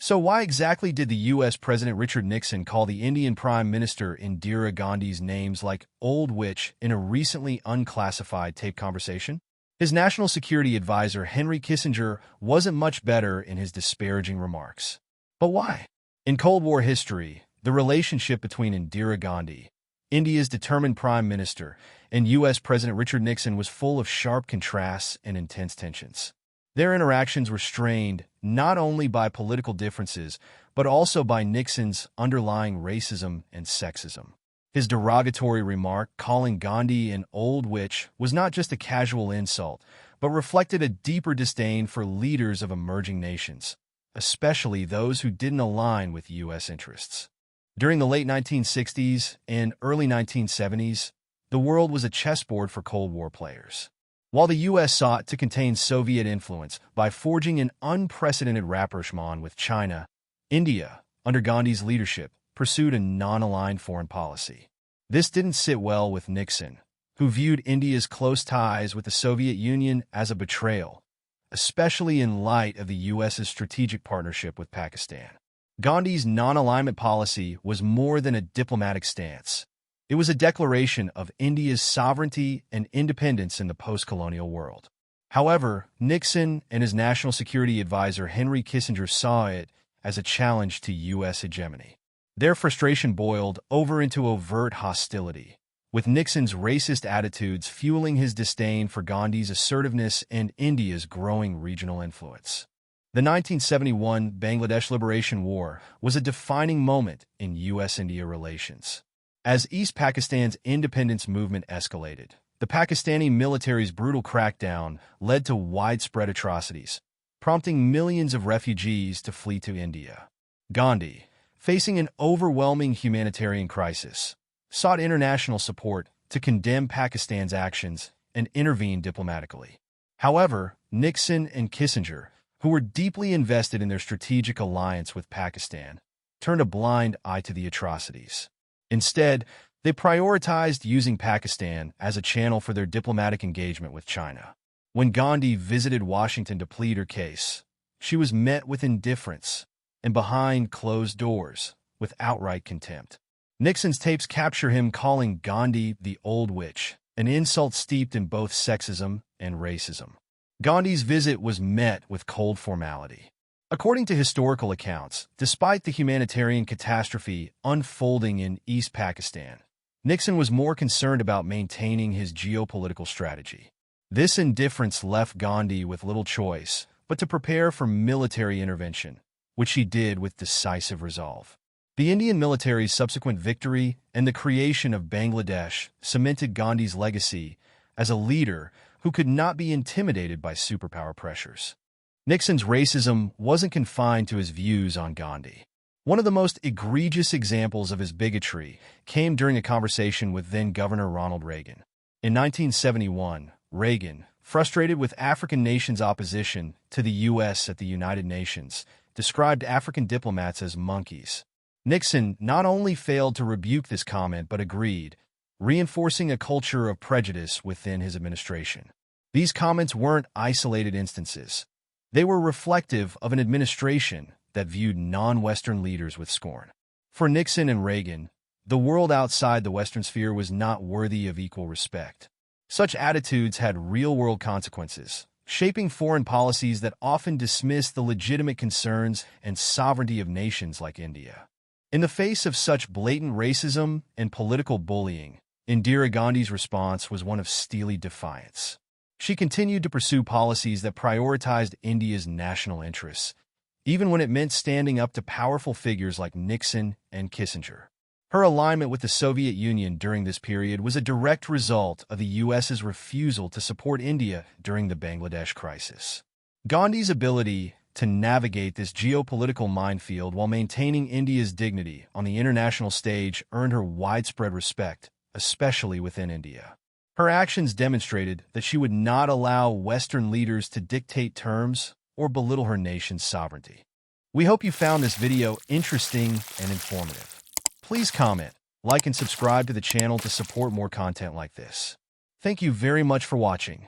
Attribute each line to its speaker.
Speaker 1: So why exactly did the U.S. President Richard Nixon call the Indian Prime Minister Indira Gandhi's names like old witch in a recently unclassified tape conversation? His national security advisor, Henry Kissinger, wasn't much better in his disparaging remarks. But why? In Cold War history, the relationship between Indira Gandhi, India's determined prime minister, and U.S. President Richard Nixon was full of sharp contrasts and intense tensions. Their interactions were strained not only by political differences, but also by Nixon's underlying racism and sexism. His derogatory remark calling Gandhi an old witch was not just a casual insult, but reflected a deeper disdain for leaders of emerging nations, especially those who didn't align with U.S. interests. During the late 1960s and early 1970s, the world was a chessboard for Cold War players. While the U.S. sought to contain Soviet influence by forging an unprecedented rapprochement with China, India, under Gandhi's leadership, pursued a non-aligned foreign policy. This didn't sit well with Nixon, who viewed India's close ties with the Soviet Union as a betrayal, especially in light of the U.S.'s strategic partnership with Pakistan. Gandhi's non-alignment policy was more than a diplomatic stance. It was a declaration of India's sovereignty and independence in the post-colonial world. However, Nixon and his national security advisor Henry Kissinger saw it as a challenge to U.S. hegemony. Their frustration boiled over into overt hostility, with Nixon's racist attitudes fueling his disdain for Gandhi's assertiveness and India's growing regional influence. The 1971 Bangladesh Liberation War was a defining moment in U.S.-India relations. As East Pakistan's independence movement escalated, the Pakistani military's brutal crackdown led to widespread atrocities, prompting millions of refugees to flee to India. Gandhi, facing an overwhelming humanitarian crisis, sought international support to condemn Pakistan's actions and intervene diplomatically. However, Nixon and Kissinger, who were deeply invested in their strategic alliance with Pakistan, turned a blind eye to the atrocities. Instead, they prioritized using Pakistan as a channel for their diplomatic engagement with China. When Gandhi visited Washington to plead her case, she was met with indifference and behind closed doors with outright contempt. Nixon's tapes capture him calling Gandhi the old witch, an insult steeped in both sexism and racism. Gandhi's visit was met with cold formality. According to historical accounts, despite the humanitarian catastrophe unfolding in East Pakistan, Nixon was more concerned about maintaining his geopolitical strategy. This indifference left Gandhi with little choice but to prepare for military intervention, which he did with decisive resolve. The Indian military's subsequent victory and the creation of Bangladesh cemented Gandhi's legacy as a leader who could not be intimidated by superpower pressures. Nixon's racism wasn't confined to his views on Gandhi. One of the most egregious examples of his bigotry came during a conversation with then-Governor Ronald Reagan. In 1971, Reagan, frustrated with African nations' opposition to the U.S. at the United Nations, described African diplomats as monkeys. Nixon not only failed to rebuke this comment but agreed, reinforcing a culture of prejudice within his administration. These comments weren't isolated instances. They were reflective of an administration that viewed non-Western leaders with scorn. For Nixon and Reagan, the world outside the Western sphere was not worthy of equal respect. Such attitudes had real-world consequences, shaping foreign policies that often dismissed the legitimate concerns and sovereignty of nations like India. In the face of such blatant racism and political bullying, Indira Gandhi's response was one of steely defiance. She continued to pursue policies that prioritized India's national interests, even when it meant standing up to powerful figures like Nixon and Kissinger. Her alignment with the Soviet Union during this period was a direct result of the U.S.'s refusal to support India during the Bangladesh crisis. Gandhi's ability to navigate this geopolitical minefield while maintaining India's dignity on the international stage earned her widespread respect, especially within India. Her actions demonstrated that she would not allow Western leaders to dictate terms or belittle her nation's sovereignty. We hope you found this video interesting and informative. Please comment, like, and subscribe to the channel to support more content like this. Thank you very much for watching.